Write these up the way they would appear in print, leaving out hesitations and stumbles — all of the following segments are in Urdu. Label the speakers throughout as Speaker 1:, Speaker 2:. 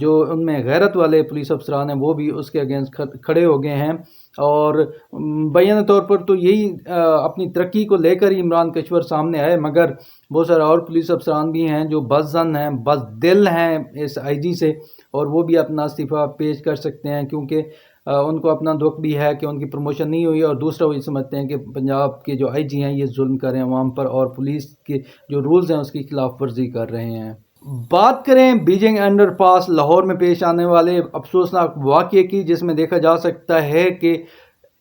Speaker 1: جو ان میں غیرت والے پولیس افسران ہیں وہ بھی اس کے اگینسٹ کھڑے ہو گئے ہیں، اور مبینہ طور پر تو یہی اپنی ترقی کو لے کر ہی عمران کشور سامنے آئے، مگر بہت سارے اور پولیس افسران بھی ہیں جو بد ہیں، بد ہیں اس آئی جی سے، اور وہ بھی اپنا استعفیٰ پیش کر سکتے ہیں، کیونکہ ان کو اپنا دکھ بھی ہے کہ ان کی پروموشن نہیں ہوئی، اور دوسرا وہ یہ سمجھتے ہیں کہ پنجاب کے جو آئی جی ہیں یہ ظلم کر رہے ہیں عوام پر، اور پولیس کے جو رولز ہیں اس کی خلاف ورزی کر رہے ہیں۔ بات کریں بیجنگ انڈر پاس لاہور میں پیش آنے والے افسوسناک واقعے کی، جس میں دیکھا جا سکتا ہے کہ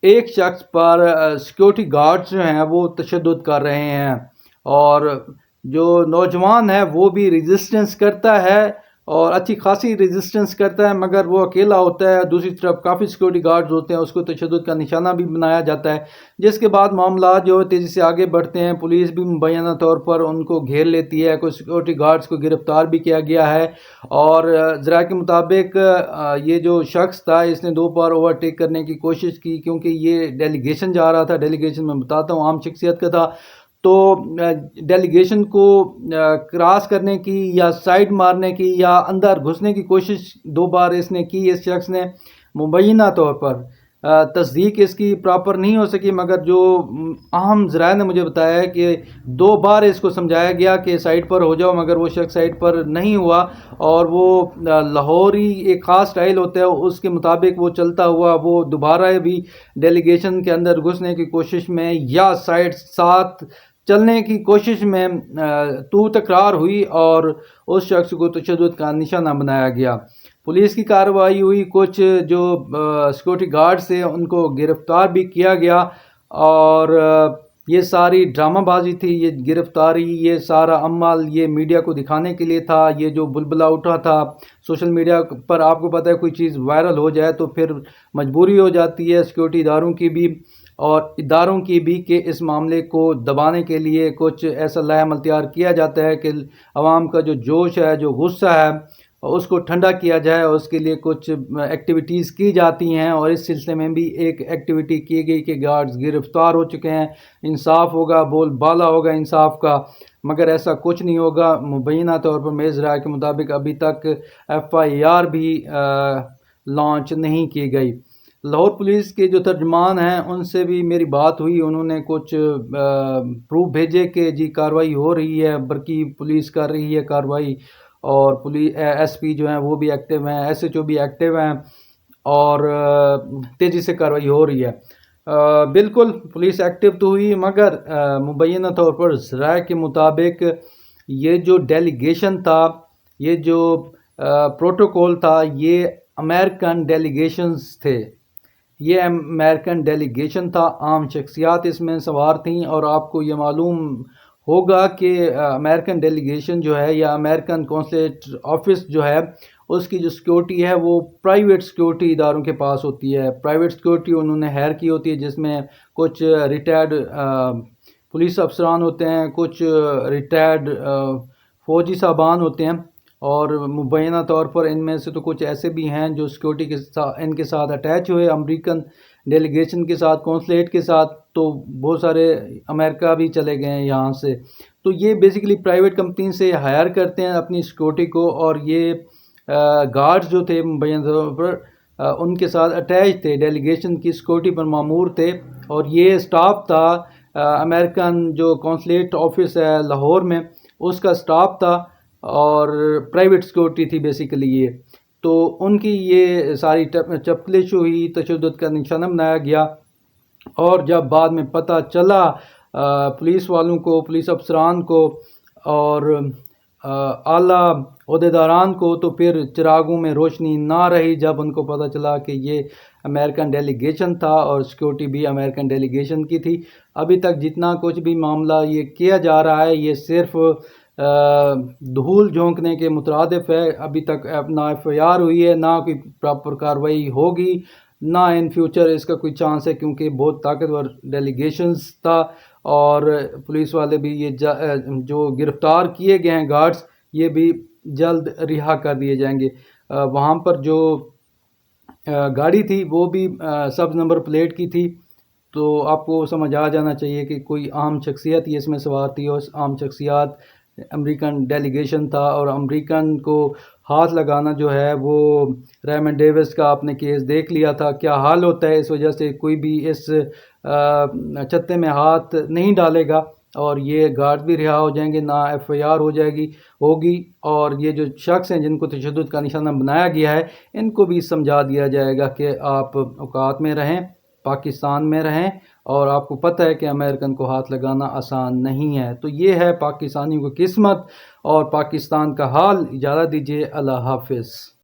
Speaker 1: ایک شخص پر سیکیورٹی گارڈز جو ہیں وہ تشدد کر رہے ہیں، اور جو نوجوان ہے وہ بھی ریزسٹنس کرتا ہے، اور اچھی خاصی ریزسٹنس کرتا ہے، مگر وہ اکیلا ہوتا ہے، دوسری طرف کافی سیکیورٹی گارڈز ہوتے ہیں، اس کو تشدد کا نشانہ بھی بنایا جاتا ہے، جس کے بعد معاملات جو تیزی سے آگے بڑھتے ہیں، پولیس بھی مبینہ طور پر ان کو گھیر لیتی ہے، کچھ سیکیورٹی گارڈز کو گرفتار بھی کیا گیا ہے، اور ذرائع کے مطابق یہ جو شخص تھا اس نے 2 بار اوورٹیک کرنے کی کوشش کی، کیونکہ یہ ڈیلیگیشن جا رہا تھا، ڈیلیگیشن میں بتاتا ہوں عام شخصیت کا تھا، تو ڈیلیگیشن کو کراس کرنے کی یا سائڈ مارنے کی یا اندر گھسنے کی کوشش 2 بار اس نے کی، اس شخص نے مبینہ طور پر تصدیق اس کی پراپر نہیں ہو سکی، مگر جو اہم ذرائع نے مجھے بتایا ہے کہ 2 بار اس کو سمجھایا گیا کہ سائڈ پر ہو جاؤ، مگر وہ شخص سائڈ پر نہیں ہوا، اور وہ لاہوری ایک خاص سٹائل ہوتا ہے اس کے مطابق وہ چلتا ہوا وہ دوبارہ بھی ڈیلیگیشن کے اندر گھسنے کی کوشش میں یا سائڈ ساتھ چلنے کی کوشش میں تو تکرار ہوئی، اور اس شخص کو تشدد کا نشانہ بنایا گیا۔ پولیس کی کارروائی ہوئی، کچھ جو سیکورٹی گارڈز تھے ان کو گرفتار بھی کیا گیا، اور یہ ساری ڈرامہ بازی تھی، یہ گرفتاری، یہ سارا عمل یہ میڈیا کو دکھانے کے لیے تھا، یہ جو بلبلہ اٹھا تھا سوشل میڈیا پر، آپ کو پتہ ہے کوئی چیز وائرل ہو جائے تو پھر مجبوری ہو جاتی ہے سیکورٹی اداروں کی بھی اور اداروں کی بھی کہ اس معاملے کو دبانے کے لیے کچھ ایسا لائحہ عمل تیار کیا جاتا ہے کہ عوام کا جو جوش ہے، جو غصہ ہے، اس کو ٹھنڈا کیا جائے، اور اس کے لیے کچھ ایکٹیویٹیز کی جاتی ہیں، اور اس سلسلے میں بھی ایک ایکٹیویٹی کی گئی کہ گارڈز گرفتار ہو چکے ہیں، انصاف ہوگا، بول بالا ہوگا انصاف کا، مگر ایسا کچھ نہیں ہوگا۔ مبینہ طور پر میرے ذرائع کے مطابق ابھی تک FIR بھی لانچ نہیں کی گئی۔ لاہور پولیس کے جو ترجمان ہیں ان سے بھی میری بات ہوئی، انہوں نے کچھ پروف بھیجے کہ جی کارروائی ہو رہی ہے، برقی پولیس کر رہی ہے کارروائی، اور SP جو ہیں وہ بھی ایکٹیو ہیں، SHO بھی ایکٹیو ہیں، اور تیزی سے کارروائی ہو رہی ہے۔ بالکل پولیس ایکٹیو تو ہوئی، مگر مبینہ طور پر ذرائع کے مطابق یہ جو ڈیلیگیشن تھا، یہ جو پروٹوکول تھا، یہ امریکن ڈیلیگیشنز تھے، یہ امریکن ڈیلیگیشن تھا، عام شخصیات اس میں سوار تھیں، اور آپ کو یہ معلوم ہوگا کہ امریکن ڈیلیگیشن جو ہے یا امریکن کونسلیٹ آفس جو ہے اس کی جو سیکیورٹی ہے وہ پرائیویٹ سیکیورٹی اداروں کے پاس ہوتی ہے، پرائیویٹ سیکیورٹی انہوں نے ہائر کی ہوتی ہے، جس میں کچھ ریٹائرڈ پولیس افسران ہوتے ہیں، کچھ ریٹائرڈ فوجی صاحبان ہوتے ہیں، اور مبینہ طور پر ان میں سے تو کچھ ایسے بھی ہیں جو سیکیورٹی کے ساتھ ان کے ساتھ اٹیچ ہوئے امریکن ڈیلیگیشن کے ساتھ، کونسلیٹ کے ساتھ، تو بہت سارے امریکہ بھی چلے گئے ہیں یہاں سے، تو یہ بیسیکلی پرائیویٹ کمپنی سے ہائر کرتے ہیں اپنی سیکیورٹی کو، اور یہ گارڈز جو تھے مبینہ طور پر ان کے ساتھ اٹیچ تھے، ڈیلیگیشن کی سیکیورٹی پر مامور تھے، اور یہ سٹاف تھا امریکن جو کونسلیٹ آفس ہے لاہور میں اس کا سٹاف تھا، اور پرائیویٹ سیکیورٹی تھی بیسیکلی یہ، تو ان کی یہ ساری چپکلش ہوئی، تشدد کا نشانہ بنایا گیا، اور جب بعد میں پتہ چلا پولیس والوں کو، پولیس افسران کو اور اعلیٰ عہدیداران کو، تو پھر چراغوں میں روشنی نہ رہی جب ان کو پتہ چلا کہ یہ امریکن ڈیلیگیشن تھا اور سیکیورٹی بھی امریکن ڈیلیگیشن کی تھی۔ ابھی تک جتنا کچھ بھی معاملہ یہ کیا جا رہا ہے یہ صرف دھول جھونکنے کے مترادف ہے، ابھی تک نہ FIR ہوئی ہے، نہ کوئی پراپر کارروائی ہوگی، نہ ان فیوچر اس کا کوئی چانس ہے، کیونکہ بہت طاقتور ڈیلیگیشنز تھا، اور پولیس والے بھی یہ جو گرفتار کیے گئے ہیں گارڈز یہ بھی جلد رہا کر دیے جائیں گے۔ وہاں پر جو گاڑی تھی وہ بھی سب نمبر پلیٹ کی تھی، تو آپ کو سمجھ آ جانا چاہیے کہ کوئی عام شخصیت ہی اس میں سوار تھی، اور عام شخصیات امریکن ڈیلیگیشن تھا اور امریکن کو ہاتھ لگانا جو ہے وہ ریمنڈ ڈیوس کا آپ نے کیس دیکھ لیا تھا کیا حال ہوتا ہے. اس وجہ سے کوئی بھی اس چھتے میں ہاتھ نہیں ڈالے گا اور یہ گارڈ بھی رہا ہو جائیں گے, نہ ایف آئی آر ہوگی اور یہ جو شخص ہیں جن کو تشدد کا نشانہ بنایا گیا ہے ان کو بھی سمجھا دیا جائے گا کہ آپ اوقات میں رہیں, پاکستان میں رہیں, اور آپ کو پتہ ہے کہ امریکن کو ہاتھ لگانا آسان نہیں ہے. تو یہ ہے پاکستانیوں کی قسمت اور پاکستان کا حال. اجازت دیجیے, اللہ حافظ.